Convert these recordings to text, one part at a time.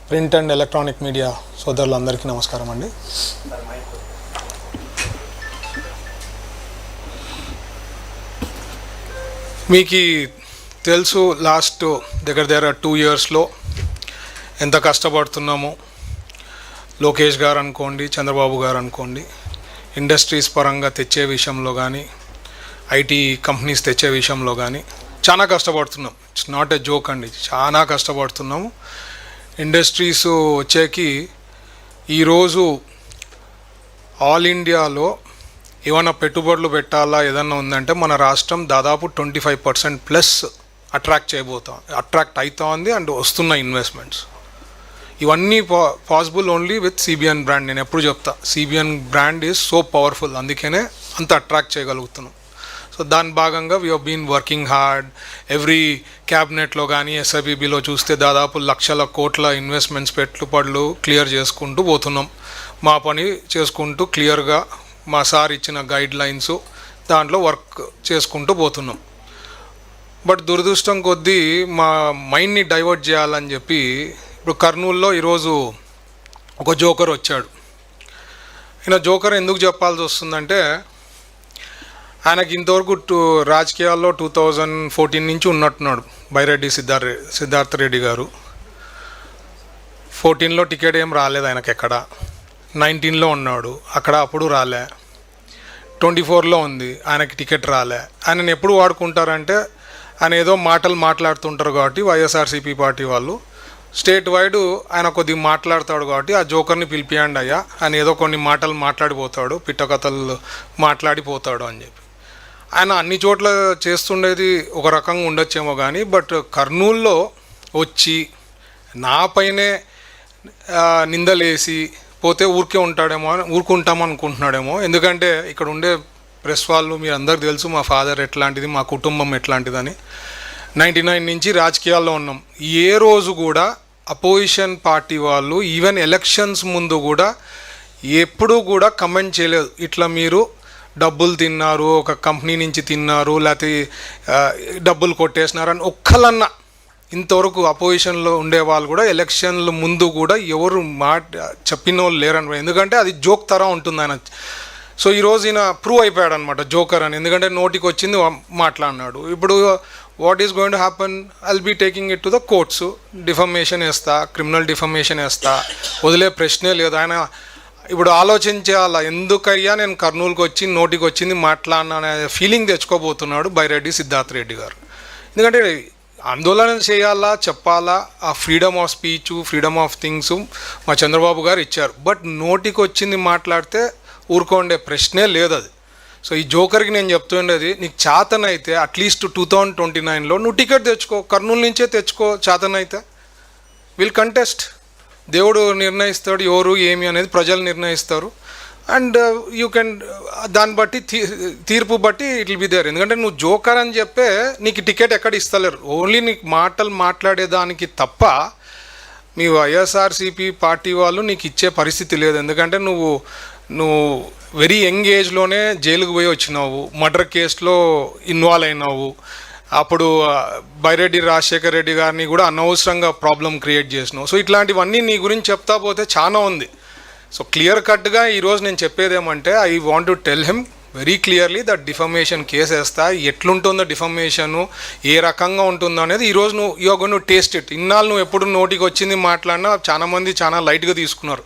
Print and electronic media సోదరులందరికీ నమస్కారం అండి. మీకు తెలుసు లాస్ట్ దగ్గర 2 yearsలో ఎంత కష్టపడుతున్నామో. లోకేష్ గారు అనుకోండి, చంద్రబాబు గారు అనుకోండి, ఇండస్ట్రీస్ పరంగా తెచ్చే విషయంలో కానీ, ఐటీ కంపెనీస్ తెచ్చే విషయంలో కానీ చాలా కష్టపడుతున్నాం. ఇట్స్ నాట్ ఎ జోక్ అండి, చాలా కష్టపడుతున్నాము. ఇండస్ట్రీస్ వచ్చేకి ఈరోజు ఆల్ ఇండియాలో ఏమైనా పెట్టుబడులు పెట్టాలా ఏదన్నా ఉందంటే మన రాష్ట్రం దాదాపు 25% అట్రాక్ట్ అవుతా ఉంది అండ్ వస్తున్న ఇన్వెస్ట్మెంట్స్. ఇవన్నీ possible only with CBN brand. నేను ఎప్పుడు చెప్తా, CBN brand is so powerful, అందుకనే అంత అట్రాక్ట్ చేయగలుగుతున్నాం. సో దాని భాగంగా we have been working hard. Every క్యాబినెట్లో కానీ ఎస్ఐపిబిలో చూస్తే దాదాపు లక్షల కోట్ల ఇన్వెస్ట్మెంట్స్ పెట్టుబడులు క్లియర్ చేసుకుంటూ పోతున్నాం. మా పని చేసుకుంటూ క్లియర్గా మా సార్ ఇచ్చిన గైడ్ లైన్స్ దాంట్లో వర్క్ చేసుకుంటూ పోతున్నాం. బట్ దురదృష్టం కొద్దీ మా మైండ్ని డైవర్ట్ చేయాలని చెప్పి ఇప్పుడు కర్నూలులో ఈరోజు ఒక జోకర్ వచ్చాడు. ఈయన జోకర్ ఎందుకు చెప్పాల్సి వస్తుందంటే, ఆయనకి ఇంతవరకు రాజకీయాల్లో 2014 నుంచి ఉన్నట్టున్నాడు. బైరెడ్డి సిద్ధార్థ రెడ్డి గారు 14లో టికెట్ ఏం రాలేదు ఆయనకి, ఎక్కడ 19లో ఉన్నాడు, అక్కడ అప్పుడు రాలే. 24లో ఉంది, ఆయనకి టికెట్ రాలే. ఆయనను ఎప్పుడు వాడుకుంటారంటే, ఆయన ఏదో మాటలు మాట్లాడుతుంటారు కాబట్టి వైఎస్ఆర్సీపీ పార్టీ వాళ్ళు స్టేట్ వైడ్ ఆయన కొద్దిగా మాట్లాడతాడు కాబట్టి ఆ జోకర్ని పిలిపియండి అయ్యా, ఆయన ఏదో కొన్ని మాటలు మాట్లాడిపోతాడు, పిట్టకథలు మాట్లాడిపోతాడు అని చెప్పి. ఆయన అన్ని చోట్ల చేస్తుండేది ఒక రకంగా ఉండొచ్చేమో కానీ, బట్ కర్నూల్లో వచ్చి నాపైనే నిందలేసి పోతే ఊరుకుంటాం అనుకుంటున్నాడేమో. ఎందుకంటే ఇక్కడ ఉండే ప్రెస్ వాళ్ళు మీరు అందరికి తెలుసు మా ఫాదర్ ఎట్లాంటిది, మా కుటుంబం ఎట్లాంటిదని. 99 నుంచి రాజకీయాల్లో ఉన్నాం. ఏ రోజు కూడా అపోజిషన్ పార్టీ వాళ్ళు ఈవెన్ ఎలక్షన్స్ ముందు కూడా ఎప్పుడూ కూడా కమెంట్ చేయలేదు, ఇట్లా మీరు డబ్బులు తిన్నారు, ఒక కంపెనీ నుంచి తిన్నారు, లేకపోతే డబ్బులు కొట్టేసినారు అని ఒక్కలన్నా ఇంతవరకు అపోజిషన్లో ఉండేవాళ్ళు కూడా ఎలక్షన్ల ముందు కూడా ఎవరు చెప్పిన వాళ్ళు లేరని. ఎందుకంటే అది జోక్ తరం ఉంటుంది ఆయన. సో ఈరోజు ఈయన ప్రూవ్ అయిపోయాడు అనమాట జోకర్ అని, ఎందుకంటే నోటికి వచ్చింది మాట్లాడినాడు. ఇప్పుడు what is going to happen, I'll be taking it to the courts. Defamation వేస్తా, క్రిమినల్ డిఫమేషన్ వేస్తా, వదిలే ప్రశ్నే లేదు. ఆయన ఇప్పుడు ఆలోచించాలా, ఎందుకయ్యా నేను కర్నూలుకి వచ్చి నోటికి వచ్చింది మాట్లాడినా అనే ఫీలింగ్ తెచ్చుకోబోతున్నాడు బైరెడ్డి సిద్ధార్థ రెడ్డి గారు. ఎందుకంటే ఆందోళన చేయాలా, చెప్పాలా, ఆ freedom of speech, freedom of things మా చంద్రబాబు గారు ఇచ్చారు. బట్ నోటికి వచ్చింది మాట్లాడితే ఊరుకోండే ప్రశ్నే లేదు అది. సో ఈ జోకర్కి నేను చెప్తుండేది, నీకు చేతనైతే అట్లీస్ట్ 2029లో నువ్వు టికెట్ తెచ్చుకో, కర్నూలు నుంచే తెచ్చుకో. చేతనైతే విల్ కంటెస్ట్. దేవుడు నిర్ణయిస్తాడు ఎవరు ఏమి అనేది, ప్రజలు నిర్ణయిస్తారు. అండ్ యూ కెన్ దాన్ని బట్టి తీర్పు బట్టి ఇట్ విల్ బి దేర్. ఎందుకంటే నువ్వు జోకర్ అని చెప్పే నీకు టికెట్ ఎక్కడ ఇస్తలేరు. ఓన్లీ నీకు మాటలు మాట్లాడేదానికి తప్ప మీ వైఎస్ఆర్సీపీ పార్టీ వాళ్ళు నీకు ఇచ్చే పరిస్థితి లేదు. ఎందుకంటే నువ్వు వెరీ యంగ్ ఏజ్లోనే జైలుకు పోయి వచ్చినావు, మర్డర్ కేసులో ఇన్వాల్వ్ అయినావు. అప్పుడు బైరెడ్డి రాజశేఖర్ రెడ్డి గారిని కూడా అనవసరంగా ప్రాబ్లం క్రియేట్ చేసినావు. సో ఇట్లాంటివన్నీ నీ గురించి చెప్తా పోతే చాలా ఉంది. సో క్లియర్ కట్గా ఈరోజు నేను చెప్పేదేమంటే, I want to tell him very clearly that defamation case వేస్తా. ఎట్లుంటుందో డిఫమేషను, ఏ రకంగా ఉంటుందో అనేది ఈరోజు you are going to taste it. ఇన్నాళ్ళు నువ్వు ఎప్పుడు నోటికి వచ్చింది మాట్లాడినా చాలామంది చాలా లైట్గా తీసుకున్నారు.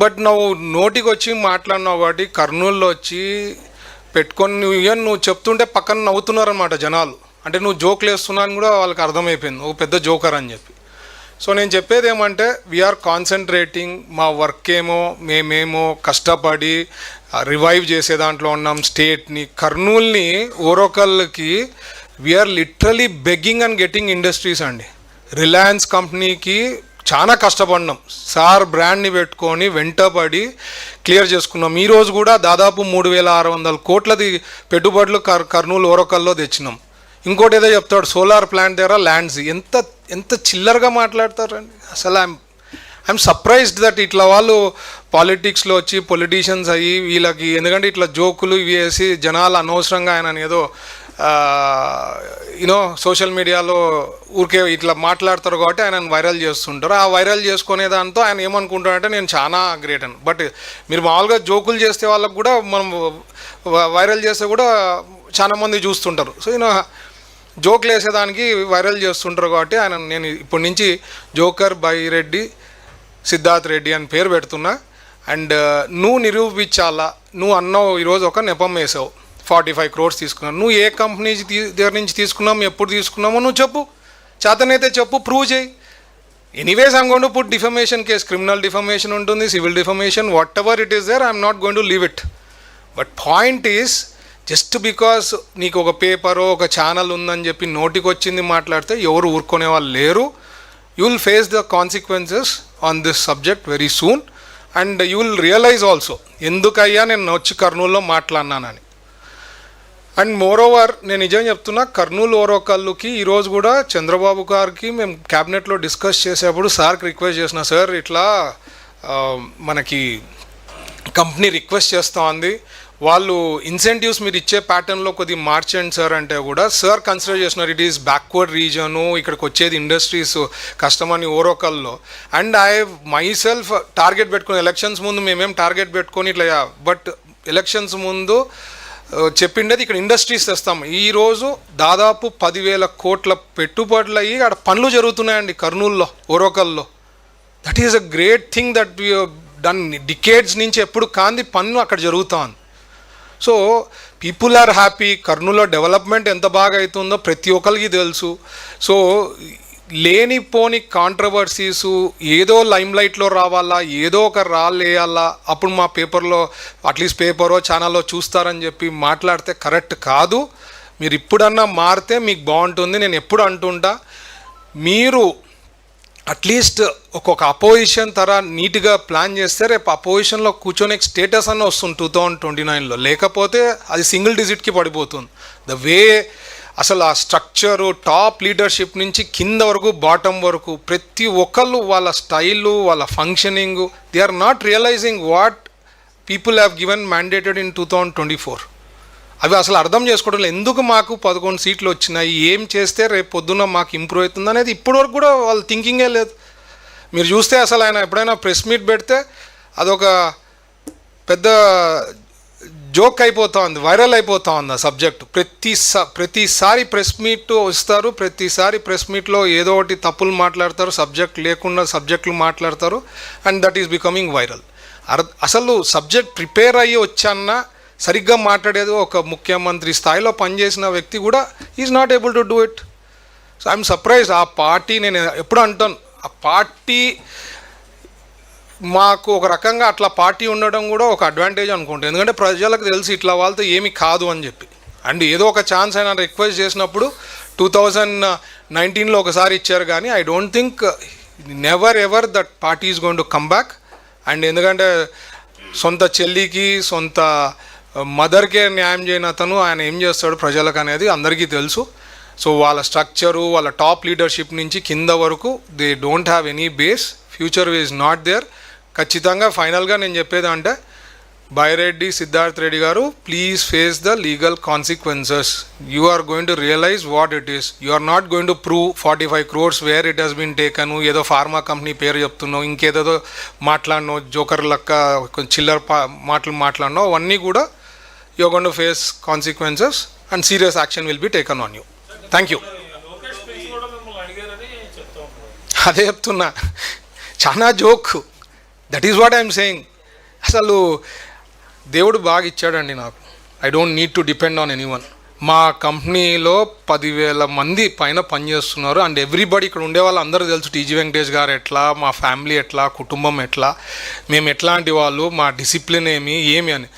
బట్ నువ్వు నోటికి వచ్చి మాట్లాడినావు కాబట్టి కర్నూలులో వచ్చి పెట్టుకొని నువ్వు చెప్తుంటే పక్కన నవ్వుతున్నారనమాట జనాలు. అంటే నువ్వు జోకులు వేస్తున్నావు అని కూడా వాళ్ళకి అర్థమైపోయింది, ఒక పెద్ద జోకర్ అని చెప్పి. సో నేను చెప్పేది ఏమంటే, వీఆర్ కాన్సన్ట్రేటింగ్. మా వర్క్ మేమేమో కష్టపడి రివైవ్ చేసే దాంట్లో ఉన్నాం స్టేట్ని. కర్నూల్ని ఓరకల్కి we're literally begging and getting industries అండి. రిలయన్స్ కంపెనీకి చాలా కష్టపడినాం, సార్ బ్రాండ్ని పెట్టుకొని వెంటబడి క్లియర్ చేసుకున్నాం. ఈరోజు కూడా దాదాపు 3600 కోట్లది పెట్టుబడులు కర్నూలు ఓరకల్లో తెచ్చినాం. ఇంకోటి ఏదో చెప్తాడు, సోలార్ ప్లాంట్ దగ్గర ల్యాండ్స్. ఎంత చిల్లరగా మాట్లాడతారండి అసలు. ఐఎమ్ సర్ప్రైజ్డ్ దట్ ఇట్లా వాళ్ళు పాలిటిక్స్లో వచ్చి పొలిటీషియన్స్ అయ్యి వీళ్ళకి, ఎందుకంటే ఇట్లా జోకులు ఇవి వేసి జనాలు అనవసరంగా ఆయన ఏదో యూనో సోషల్ మీడియాలో ఊరికే ఇట్లా మాట్లాడతారు కాబట్టి ఆయన వైరల్ చేస్తుంటారు. ఆ వైరల్ చేసుకునే దాంతో ఆయన ఏమనుకుంటారంటే నేను చాలా గ్రేట్ అని. బట్ మీరు మామూలుగా జోకులు చేస్తే వాళ్ళకు కూడా మనం వైరల్ చేస్తే కూడా చాలామంది చూస్తుంటారు. సో యూనో జోకులు వేసేదానికి వైరల్ చేస్తుంటారు కాబట్టి ఆయన నేను ఇప్పటి నుంచి జోకర్ బై రెడ్డి సిద్ధార్థ్ రెడ్డి అని పేరు పెడుతున్నా. అండ్ నువ్వు నిరూపించాలా, నువ్వు అన్నావు ఈరోజు ఒక నెపం వేసావు 45 crores తీసుకున్నావు. నువ్వు ఏ కంపెనీ దగ్గర నుంచి తీసుకున్నాము, ఎప్పుడు తీసుకున్నామో నువ్వు చెప్పు, చేతనైతే చెప్పు, ప్రూవ్ చేయి. Anyways I'm going to put defamation case, criminal defamation ఉంటుంది, civil defamation, whatever it is there, I'm not going to leave it. But point is just because నీకు ఒక పేపరో ఒక ఛానల్ ఉందని చెప్పి నోటికి వచ్చింది మాట్లాడితే ఎవరు ఊరుకునే వాళ్ళు లేరు. You will face the consequences on this subject very soon. And you will realise also ఎందుకయ్యా నేను వచ్చి కర్నూలులో మాట్లాడినానని. అండ్ మోర్ ఓవర్ నేను నిజం చెప్తున్నా, కర్నూలు ఓరోకల్లుకి ఈరోజు కూడా చంద్రబాబు గారికి మేము క్యాబినెట్లో డిస్కస్ చేసేప్పుడు సార్కి రిక్వెస్ట్ చేసిన, సార్ ఇట్లా మనకి కంపెనీ రిక్వెస్ట్ చేస్తూ ఉంది, వాళ్ళు ఇన్సెంటివ్స్ మీరు ఇచ్చే ప్యాటర్న్లో కొద్దిగా మార్చండి సార్ అంటే కూడా సార్ కన్సిడర్ చేస్తున్నారు ఇట్ ఈస్ బ్యాక్వర్డ్ రీజను, ఇక్కడికి వచ్చేది ఇండస్ట్రీస్ కష్టమని ఓరోకల్లో. And I myself target పెట్టుకుని ఎలక్షన్స్ ముందు మేమేం టార్గెట్ పెట్టుకొని ఇట్లా, బట్ ఎలక్షన్స్ ముందు చెప్పిండేది ఇక్కడ ఇండస్ట్రీస్ తెస్తాం. ఈరోజు దాదాపు 10,000 కోట్ల పెట్టుబడులు అయ్యి అక్కడ పనులు జరుగుతున్నాయండి కర్నూలులో ఓరోకల్లో. That is a great thing that we done. Decades నుంచి ఎప్పుడు కాంది పనులు అక్కడ జరుగుతాను. So people are happy. కర్నూలులో డెవలప్మెంట్ ఎంత బాగా అవుతుందో ప్రతి ఒక్కరికి తెలుసు. సో లేనిపోని కాంట్రవర్సీసు ఏదో లైమ్ లైట్లో రావాలా, ఏదో ఒక రాళ్ళేయాలా, అప్పుడు మా పేపర్లో అట్లీస్ట్ పేపరో ఛానల్లో చూస్తారని చెప్పి మాట్లాడితే కరెక్ట్ కాదు. మీరు ఇప్పుడన్నా మారితే మీకు బాగుంటుంది. నేను ఎప్పుడు అంటుంటా, మీరు అట్లీస్ట్ ఒక్కొక్క అపోజిషన్ నీట్గా ప్లాన్ చేస్తే రేపు అపోజిషన్లో కూర్చొని స్టేటస్ అన్న వస్తుంది 2029లో. లేకపోతే అది సింగిల్ డిజిట్కి పడిపోతుంది. ద వే అసలు ఆ స్ట్రక్చరు టాప్ లీడర్షిప్ నుంచి కింద వరకు బాటమ్ వరకు ప్రతి ఒక్కళ్ళు వాళ్ళ స్టైలు వాళ్ళ functioning they are not realising what people have given mandated in 2024. అవి అసలు అర్థం చేసుకోవడం. ఎందుకు మాకు 11 సీట్లు వచ్చినాయి, ఏం చేస్తే రేపు పొద్దున్న మాకు ఇంప్రూవ్ అవుతుంది అనేది ఇప్పటివరకు కూడా వాళ్ళ థింకింగే లేదు. మీరు చూస్తే అసలు ఆయన ఎప్పుడైనా ప్రెస్ మీట్ పెడితే అదొక పెద్ద జోక్ అయిపోతా ఉంది, వైరల్ అయిపోతా ఉంది ఆ సబ్జెక్టు. ప్రతిసారి ప్రెస్ మీట్ వస్తారు, ప్రతిసారి ప్రెస్ మీట్లో ఏదో ఒకటి తప్పులు మాట్లాడతారు, సబ్జెక్ట్ లేకుండా సబ్జెక్టులు మాట్లాడతారు. And that is becoming viral. అసలు సబ్జెక్ట్ ప్రిపేర్ అయ్యి వచ్చాన్నా సరిగ్గా మాట్లాడేది ఒక ముఖ్యమంత్రి స్థాయిలో పనిచేసిన వ్యక్తి కూడా is not able to do it. So I'm surprise. ఆ పార్టీ నేను ఎప్పుడు అంటాను, ఆ పార్టీ మాకు ఒక రకంగా అట్లా పార్టీ ఉండడం కూడా ఒక అడ్వాంటేజ్ అనుకుంటాను. ఎందుకంటే ప్రజలకు తెలిసి ఇట్లా వాళ్ళతో ఏమీ కాదు అని చెప్పి. అండ్ ఏదో ఒక ఛాన్స్ అయినా రిక్వెస్ట్ చేసినప్పుడు 2019లో ఒకసారి ఇచ్చారు, కానీ I don't think never ever that party is going to come back. And ఎందుకంటే సొంత చెల్లికి సొంత మదర్కే న్యాయం చేయని అతను ఆయన ఏం చేస్తాడు ప్రజలకు అనేది అందరికీ తెలుసు. సో వాళ్ళ స్ట్రక్చరు వాళ్ళ టాప్ లీడర్షిప్ నుంచి కింద వరకు they don't have any base. Future is not there. ఖచ్చితంగా ఫైనల్గా నేను చెప్పేది అంటే బైరెడ్డి సిద్ధార్థ్ రెడ్డి గారు, please face the legal consequences. You are going to realise what it is. You are not going to prove 45 crores where it has been taken. ఏదో pharma company పేరు చెప్తున్నావు, ఇంకేదో మాట్లాడినావు, జోకర్ లెక్క చిల్లర మాటలు మాట్లాడినావు, అవన్నీ కూడా you are going to face consequences and serious action will be taken on you. Thank you. అదే చెప్తున్నా, చాలా joke. That is what I'm saying. అసలు దేవుడు బాగా ఇచ్చాడండి నాకు. I don't need to depend on anyone. మా కంపెనీలో 10,000 మంది పైన పనిచేస్తున్నారు. అండ్ ఎవ్రీబడి ఇక్కడ ఉండే వాళ్ళు అందరూ తెలుసు టీజీ వెంకటేష్ గారు ఎట్లా, మా ఫ్యామిలీ ఎట్లా, కుటుంబం ఎట్లా, మేము ఎట్లాంటి వాళ్ళు, మా డిసిప్లిన్ ఏమి అని.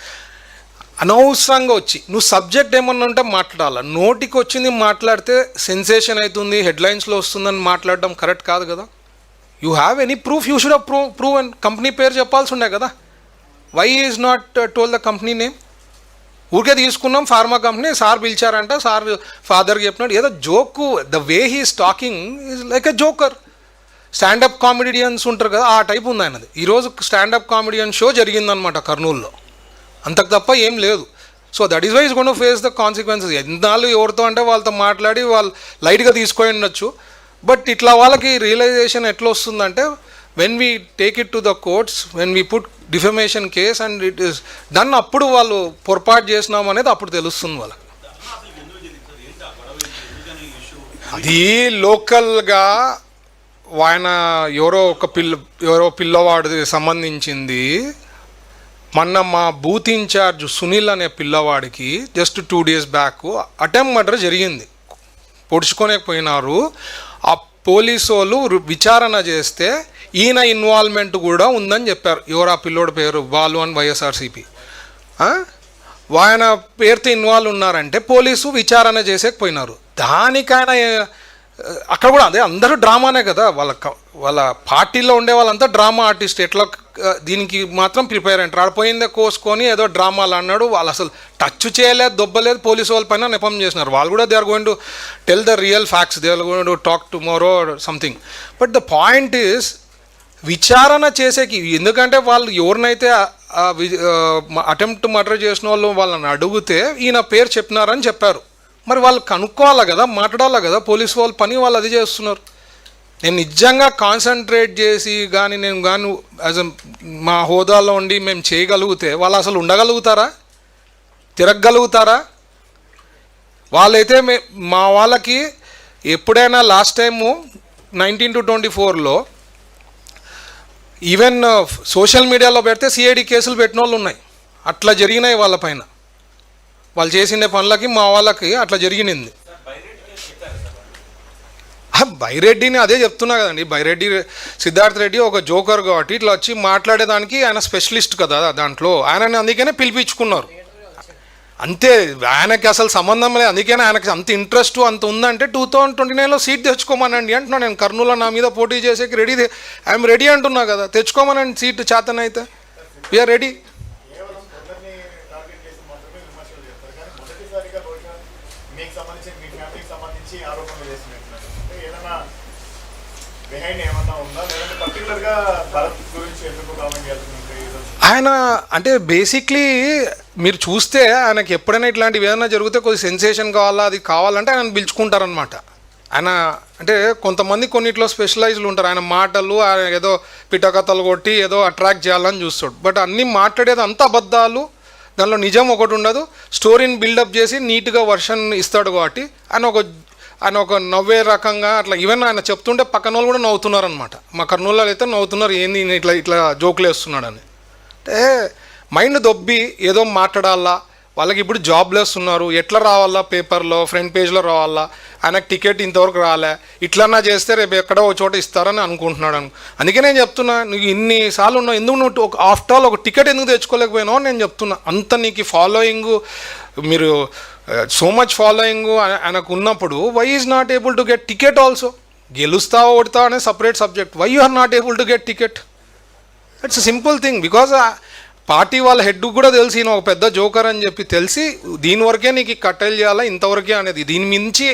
అనవసరంగా వచ్చి నువ్వు సబ్జెక్ట్ ఏమన్నా ఉంటే మాట్లాడాలి. నోటికి వచ్చింది మాట్లాడితే సెన్సేషన్ అవుతుంది, హెడ్లైన్స్లో వస్తుందని మాట్లాడడం కరెక్ట్ కాదు కదా. You have any proof, you should have prove and company పేరు చెప్పాల్సి ఉండే కదా. Why is not told the company name? ఊరికే తీసుకున్నాం ఫార్మా కంపెనీ, సార్ పిలిచారంట, సార్ ఫాదర్కి చెప్పినాడు, ఏదో joke. The way he's talking is like a joker. Stand up comedians ఉంటారు కదా, ఆ టైప్ ఉంది ఆయనది. ఈరోజు స్టాండప్ కామెడియన్ షో జరిగిందనమాట కర్నూలులో, అంతకు తప్ప ఏం లేదు. So that is why is gonna face the consequences. ఎన్నాళ్ళు ఎవరితో అంటే వాళ్ళతో మాట్లాడి వాళ్ళు లైట్గా తీసుకొని ఉండొచ్చు. బట్ ఇట్లా వాళ్ళకి రియలైజేషన్ ఎట్లా వస్తుందంటే when we take it to the courts, when we put defamation case and it is done, అప్పుడు వాళ్ళు పొరపాటు చేసినాం అనేది అప్పుడు తెలుస్తుంది వాళ్ళకి. అది లోకల్గా ఆయన ఎవరో పిల్లవాడికి సంబంధించింది. మొన్న మా బూత్ ఇన్ఛార్జ్ సునీల్ అనే పిల్లవాడికి just 2 days back attempt murder జరిగింది. పొడుచుకోలేకపోయినారు. ఆ పోలీసు వాళ్ళు విచారణ చేస్తే ఈయన ఇన్వాల్వ్మెంట్ కూడా ఉందని చెప్పారు. ఎవరు ఆ పిల్లోడి పేరు? బాలు అని వైఎస్ఆర్సీపీ. ఆయన పేరుతో ఇన్వాల్వ్ ఉన్నారంటే పోలీసు విచారణ చేసేకపోయినారు. దానికైనా అక్కడ కూడా అదే అందరూ డ్రామానే కదా, వాళ్ళ పార్టీలో ఉండే వాళ్ళంతా డ్రామా ఆర్టిస్ట్. ఎట్లా దీనికి మాత్రం ప్రిపేర్ అంటారు. ఆడిపోయిందే కోసుకొని ఏదో డ్రామాలు అన్నాడు. వాళ్ళు అసలు టచ్ చేయలేదు, దొబ్బలేదు, పోలీసు వాళ్ళ పైన నెపం చేసినారు. వాళ్ళు కూడా they are going to tell the real facts, they are going to talk tomorrow something. But the point is విచారణ చేసేకి, ఎందుకంటే వాళ్ళు ఎవరినైతే అటెంప్ట్ మర్డర్ చేసిన వాళ్ళు వాళ్ళని అడిగితే ఈయన పేరు చెప్పినారని చెప్పారు. మరి వాళ్ళు కనుక్కోవాలా కదా, మాట్లాడాలా కదా. పోలీసు వాళ్ళ పని వాళ్ళు అది చేస్తున్నారు. నేను నిజంగా కాన్సన్ట్రేట్ చేసి కానీ నేను కానీ యాజ్ మా హోదాలో ఉండి మేము చేయగలిగితే వాళ్ళు అసలు ఉండగలుగుతారా, తిరగగలుగుతారా? వాళ్ళైతే మా వాళ్ళకి ఎప్పుడైనా లాస్ట్ టైము 19 to 24లో ఈవెన్ సోషల్ మీడియాలో పెడితే సిఐడి కేసులు పెట్టిన వాళ్ళు ఉన్నాయి. అట్లా జరిగినాయి వాళ్ళ పైన. వాళ్ళు చేసిన పనులకి మా వాళ్ళకి అట్లా జరిగినింది. బైరెడ్డిని అదే చెప్తున్నా కదండి. బైరెడ్డి సిద్ధార్థ్ రెడ్డి ఒక జోకర్ కాబట్టి ఇట్లా వచ్చి మాట్లాడేదానికి ఆయన స్పెషలిస్ట్ కదా దాంట్లో. ఆయనని అందుకనే పిలిపించుకున్నారు అంతే. ఆయనకి అసలు సంబంధం లేదు. అందుకనే ఆయనకి అంత ఇంట్రెస్ట్ అంత ఉందంటే 2029లో సీట్ తెచ్చుకోమనండి అంటున్నా నేను. కర్నూలు నా మీద పోటీ చేసేకి రెడీ, ఐఎమ్ రెడీ అంటున్నా కదా. తెచ్చుకోమనండి సీటు చేతనైతే, వీఆర్ రెడీ. ఆయన అంటే బేసిక్లీ మీరు చూస్తే ఆయనకి ఎప్పుడైనా ఇట్లాంటివి ఏదైనా జరిగితే కొద్ది సెన్సేషన్ కావాలా, అది కావాలంటే ఆయన పిలుచుకుంటారనమాట. ఆయన అంటే కొంతమంది కొన్నిట్లో స్పెషలైజ్లు ఉంటారు. ఆయన మాటలు ఆయన ఏదో పిటకథలు కొట్టి ఏదో అట్రాక్ట్ చేయాలని చూస్తాడు. బట్ అన్నీ మాట్లాడేది అంత అబద్ధాలు, దానిలో నిజం ఒకటి ఉండదు. స్టోరీని బిల్డప్ చేసి నీట్గా వర్షన్ ఇస్తాడు కాబట్టి ఆయన ఒక నవ్వే రకంగా అట్లా. ఈవెన్ ఆయన చెప్తుంటే పక్కన వాళ్ళు కూడా నవ్వుతున్నారు అనమాట. మా కర్నూలులో అయితే నవ్వుతున్నారు, ఏంది ఇట్లా జోకులు వేస్తున్నాడని. అంటే మైండ్ దొబ్బి ఏదో మాట్లాడాలా. వాళ్ళకి ఇప్పుడు జాబ్లెస్ ఉన్నారు, ఎట్లా రావాలా, పేపర్లో ఫ్రంట్ పేజ్లో రావాలా, ఆయనకు టికెట్ ఇంతవరకు రాలే, ఇట్లన్నా చేస్తే రేపు ఎక్కడో ఒక చోట ఇస్తారని అనుకుంటున్నాడు. అందుకే నేను చెప్తున్నా, నువ్వు ఇన్నిసార్లు ఉన్నావు, ఎందుకు నువ్వు ఆఫ్టర్ ఆల్ ఒక టికెట్ ఎందుకు తెచ్చుకోలేకపోయినావు అని నేను చెప్తున్నా. అంత నీకు ఫాలోయింగ్, మీరు సో మచ్ ఫాలోయింగ్ ఆయనకు ఉన్నప్పుడు why is not able to get ticket also? గెలుస్తావా ఓడతావా అనే separate subject. Why you are not able to get ticket? It's simple thing. Because party వాళ్ళ హెడ్కు కూడా తెలిసి ఈయన ఒక పెద్ద జోకర్ అని చెప్పి తెలిసి దీని వరకే నీకు కట్టెలు చేయాలా, ఇంతవరకే అనేది. దీని మించి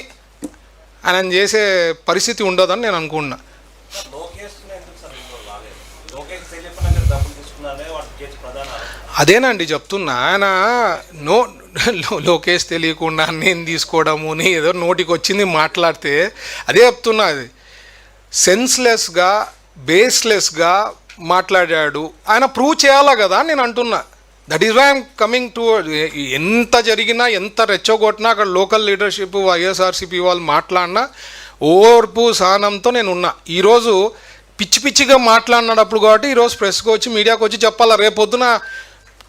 ఆయన చేసే పరిస్థితి ఉండదని నేను అనుకున్నా. అదేనండి చెప్తున్నా. ఆయన లోకేష్ తెలియకుండా నేను తీసుకోవడము, ఏదో నోటికి వచ్చింది మాట్లాడితే అదే చెప్తున్నా. అది సెన్స్లెస్గా, బేస్లెస్గా మాట్లాడాడు. ఆయన ప్రూవ్ చేయాలా కదా నేను అంటున్నా. That is why I'm coming to. ఎంత జరిగినా, ఎంత రెచ్చగొట్టినా అక్కడ లోకల్ లీడర్షిప్, వైఎస్ఆర్సీపీ వాళ్ళు మాట్లాడినా ఓర్పు సహనంతో నేను ఉన్నా. ఈరోజు పిచ్చిగా మాట్లాడినప్పుడు కాబట్టి ఈరోజు ప్రెస్కి వచ్చి మీడియాకి వచ్చి చెప్పాలా. రేపొద్దున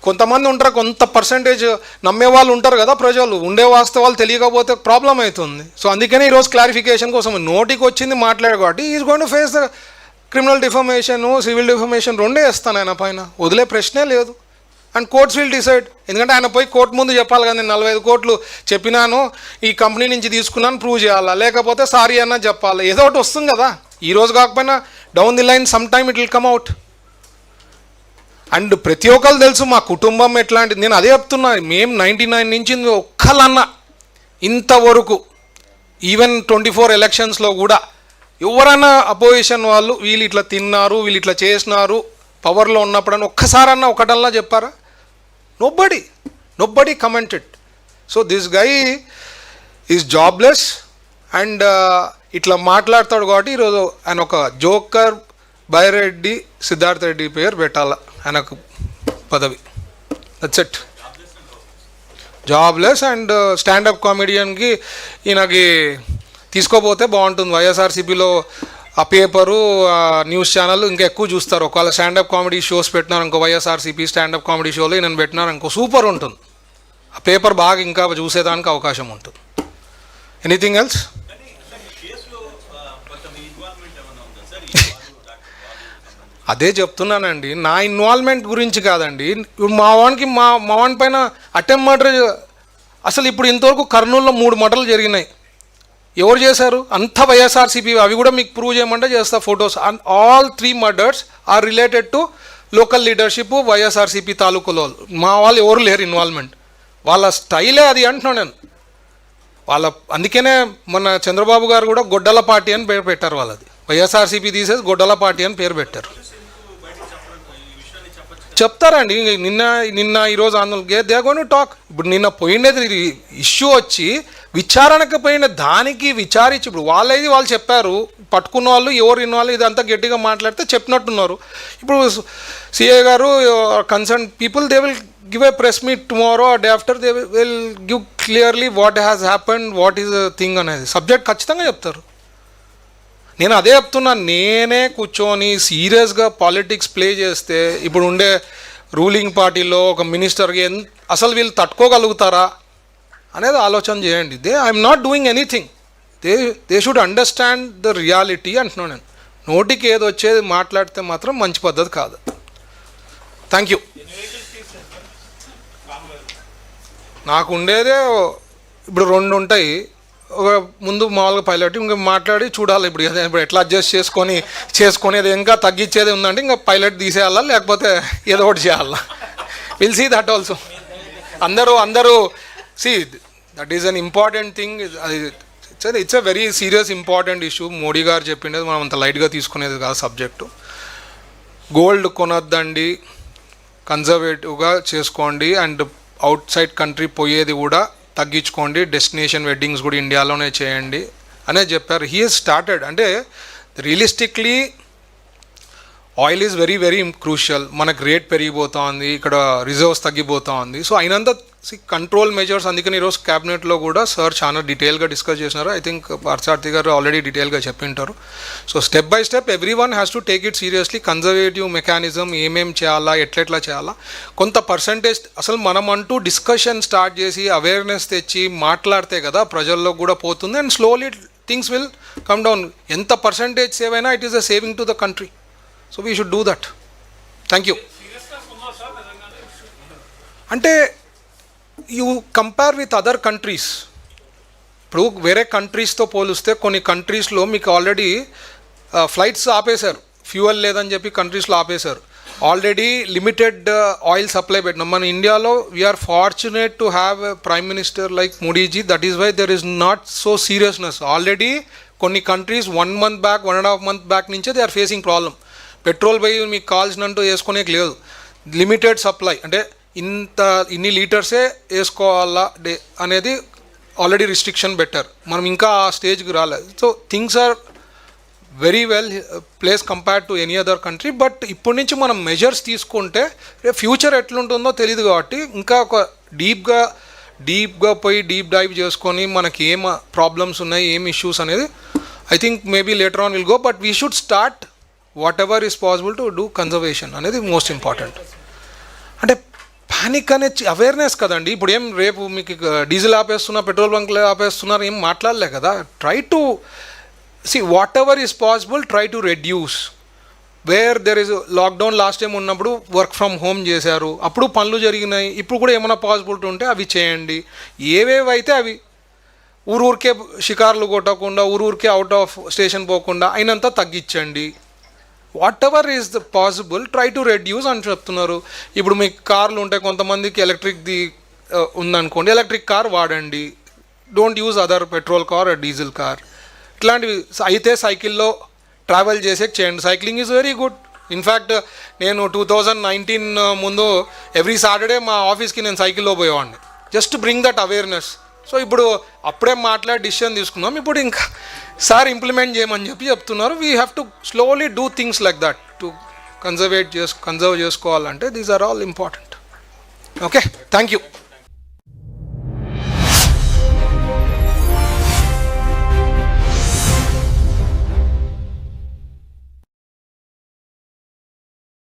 కొంతమంది ఉంటారు, కొంత పర్సంటేజ్ నమ్మేవాళ్ళు ఉంటారు కదా, ప్రజలు ఉండే వాస్తవాలు తెలియకపోతే ప్రాబ్లం అవుతుంది. సో అందుకనే ఈరోజు క్లారిఫికేషన్ కోసం నోటికి వచ్చింది మాట్లాడు కాబట్టి is going to face the criminal defamation, civil defamation రెండే వేస్తాను ఆయన పైన, వదిలే ప్రశ్నే లేదు. And courts will decide. ఎందుకంటే ఆయన పోయి కోర్టు ముందు చెప్పాలి కదా, నేను 45 కోట్లు చెప్పినాను, ఈ కంపెనీ నుంచి తీసుకున్నాను ప్రూవ్ చేయాలా, లేకపోతే సారీ అన్నా చెప్పాలి. ఏదో ఒకటి వస్తుంది కదా, ఈరోజు కాకపోయినా down the line some time it will come out. And ప్రతి ఒక్కరు తెలుసు మా కుటుంబం ఎట్లాంటిది. నేను అదే చెప్తున్నా, మేము 99 నుంచి ఒక్కలన్నా ఇంతవరకు ఈవెన్ 24 ఎలక్షన్స్లో కూడా ఎవరైనా అపోజిషన్ వాళ్ళు వీళ్ళు ఇట్లా తిన్నారు, వీళ్ళు ఇట్లా చేసినారు పవర్లో ఉన్నప్పుడని ఒక్కసారన్నా ఒకటల్లా చెప్పారా? Nobody. Nobody commented. So this guy is jobless and ఇట్లా మాట్లాడతాడు కాబట్టి ఈరోజు ఆయన ఒక జోకర్ బైరెడ్డి సిద్ధార్థ రెడ్డి పేరు పెట్టాల ఆయనకు పదవి. That's it. Jobless and standup కామెడియన్కి ఈయనకి తీసుకోపోతే బాగుంటుంది. వైఎస్ఆర్సీపీలో ఆ పేపరు న్యూస్ ఛానల్ ఇంకా ఎక్కువ చూస్తారు. ఒకవేళ స్టాండప్ కామెడీ షోస్ పెట్టినారు ఇంకో వైఎస్ఆర్సీపీ స్టాండప్ కామెడీ షోలో ఈయన పెట్టినారు ఇంకో సూపర్ ఉంటుంది. ఆ పేపర్ బాగా ఇంకా చూసేదానికి అవకాశం ఉంటుంది. Anything else? అదే చెప్తున్నానండి, నా ఇన్వాల్వ్మెంట్ గురించి కాదండి. ఇప్పుడు మా వాని పైన అటెంప్ట్ మర్డర్. అసలు ఇప్పుడు ఇంతవరకు కర్నూలులో 3 మర్డర్లు జరిగినాయి. ఎవరు చేశారు? అంత వైఎస్ఆర్సీపీ. అవి కూడా మీకు ప్రూవ్ చేయమంటే చేస్తా photos. All 3 murders are related to local leadership YSRCP తాలూకులో. మా వాళ్ళు ఎవరు లేరు ఇన్వాల్వ్మెంట్. వాళ్ళ స్టైలే అది అంటున్నాను నేను. అందుకనే మన చంద్రబాబు గారు కూడా గొడ్డల పార్టీ అని పేరు పెట్టారు. వాళ్ళది వైఎస్ఆర్సీపీ తీసేసి గొడ్డల పార్టీ అని పేరు పెట్టారు. చెప్తారండి. నిన్న ఈరోజు ఆందోళన they are going to talk. ఇప్పుడు నిన్న పోయినది ఇష్యూ వచ్చి విచారణకు పోయిన దానికి విచారించి ఇప్పుడు వాళ్ళు చెప్పారు. పట్టుకున్న వాళ్ళు ఎవరు ఇన్వాల్వ్ ఇదంతా గట్టిగా మాట్లాడితే చెప్పినట్టున్నారు. ఇప్పుడు సిఐ గారు concern people they will give a press meet tomorrow or day after. They will give clearly what has happened, what is the thing అనేది సబ్జెక్ట్ ఖచ్చితంగా చెప్తారు. నేను అదే చెప్తున్నా. నేనే కూర్చొని సీరియస్గా పాలిటిక్స్ ప్లే చేస్తే ఇప్పుడు ఉండే రూలింగ్ పార్టీలో ఒక మినిస్టర్కి అసలు వీళ్ళు తట్టుకోగలుగుతారా అనేది ఆలోచన చేయండి. I'm not doing anything. They should understand the reality అంటున్నాను నేను. నోటికి ఏదో వచ్చేది మాట్లాడితే మాత్రం మంచి పద్ధతి కాదు. Thank you. నాకు ఉండేదే ఇప్పుడు 2 ఉంటాయి. ఒక ముందు మామూలుగా పైలట్ ఇంకా మాట్లాడి చూడాలి. ఇప్పుడు ఎట్లా అడ్జస్ట్ చేసుకొని అది ఇంకా తగ్గించేది ఉందంటే ఇంకా పైలట్ తీసేయాలా లేకపోతే ఏదో ఒకటి చేయాలా. Will see that also. అందరూ see that is an important thing. అది it's a very serious important issue. Modi గారు చెప్పిండేది మనం అంత లైట్గా తీసుకునేది కాదు సబ్జెక్టు. గోల్డ్ కొనొద్దండి, కన్జర్వేటివ్గా చేసుకోండి అండ్ అవుట్ సైడ్ కంట్రీ పోయేది కూడా తగ్గించుకోండి, డెస్టినేషన్ వెడ్డింగ్స్ కూడా ఇండియాలోనే చేయండి అనే చెప్పారు. He has started. అంటే realistically oil is very very crucial. మనకు రేట్ పెరిగిపోతూ ఉంది, ఇక్కడ రిజర్వ్స్ తగ్గిపోతూ ఉంది. సో అయినంత కంట్రోల్ మెజర్స్. అందుకని ఈరోజు క్యాబినెట్లో కూడా సార్ చాలా డీటెయిల్గా డిస్కస్ చేసినారు. ఐ థింక్ పార్థసారథి గారు ఆల్రెడీ డీటెయిల్గా చెప్పింటారు. So step by step every one has to take it seriously. Conservative mechanism ఏమేం చేయాలా, ఎట్లెట్లా చేయాలా, కొంత పర్సంటేజ్ అసలు మనం అంటూ డిస్కషన్ స్టార్ట్ చేసి అవేర్నెస్ తెచ్చి మాట్లాడితే కదా ప్రజల్లో కూడా పోతుంది. And slowly things will come down. ఎంత పర్సంటేజ్ సేవ్ అయినా it is a saving to the country. So we should do that. Thank you. అంటే you compare with other countries. ఇప్పుడు వేరే కంట్రీస్తో పోలిస్తే కొన్ని కంట్రీస్లో మీకు ఆల్రెడీ ఫ్లైట్స్ ఆపేశారు, ఫ్యూయల్ లేదని చెప్పి కంట్రీస్లో ఆపేశారు. ఆల్రెడీ లిమిటెడ్ ఆయిల్ సప్లై పెట్టినాం. మన ఇండియాలో we're fortunate to have a prime minister like Modiji. That is why there is not so seriousness. Already కొన్ని countries 1 month back 1.5 month back నుంచే they are facing problem. Petrol పోయి మీకు కావాల్సినంటూ వేసుకునేకి లేదు. Limited supply అంటే ఇన్ని లీటర్సే వేసుకోవాలా అనేది ఆల్రెడీ రిస్ట్రిక్షన్ పెట్టారు. మనం ఇంకా ఆ స్టేజ్కి రాలేదు. So things are very well place compared to any other country. But ఇప్పటి నుంచి మనం మెజర్స్ తీసుకుంటే ఫ్యూచర్ ఎట్లుంటుందో తెలియదు కాబట్టి ఇంకా ఒక డీప్గా పోయి డీప్ డైవ్ చేసుకొని మనకి ఏం ప్రాబ్లమ్స్ ఉన్నాయి, ఏం ఇష్యూస్ అనేది I think maybe later on will go. But we should start what ever is possible to do conservation అనేది మోస్ట్ ఇంపార్టెంట్. అంటే ప్యానిక్ అనే అవేర్నెస్ కదండి. ఇప్పుడు ఏం రేపు మీకు డీజిల్ ఆపేస్తున్నా, పెట్రోల్ బంక్లు ఆపేస్తున్నారు, ఏం మాట్లాడలే కదా. Try to see whatever is possible, try to reduce. Where there is lockdown last time ఉన్నప్పుడు వర్క్ ఫ్రమ్ హోమ్ చేశారు, అప్పుడు పనులు జరిగినాయి. ఇప్పుడు కూడా ఏమైనా పాసిబిలిటీ ఉంటే అవి చేయండి. ఏవేవైతే అవి ఊరూరికే షికార్లు కొట్టకుండా, ఊరూరికే అవుట్ ఆఫ్ స్టేషన్ పోకుండా అయినంత తగ్గించండి. Whatever is the possible try to reduce అని చెప్తున్నారు. ఇప్పుడు మీకు కార్లు ఉంటాయి, కొంతమందికి ఎలక్ట్రిక్ది ఉందనుకోండి, ఎలక్ట్రిక్ కార్ వాడండి. Don't use other petrol car or diesel car. ఇట్లాంటివి అయితే సైకిల్లో ట్రావెల్ చేసేకి చేయండి. Cycling is very good. In fact నేను 2019 ముందు ఎవ్రీ సాటర్డే మా ఆఫీస్కి నేను సైకిల్లో పోయేవాడిని, just bring that awareness. So ఇప్పుడు అప్పుడే మాట్లాడి డిసిషన్ తీసుకున్నాం, ఇప్పుడు ఇంకా సార్ ఇంప్లిమెంట్ చేయమని చెప్తున్నారు. We have to slowly do things like that to conserve చేసుకోవాలంటే these are all important. Okay, thank you.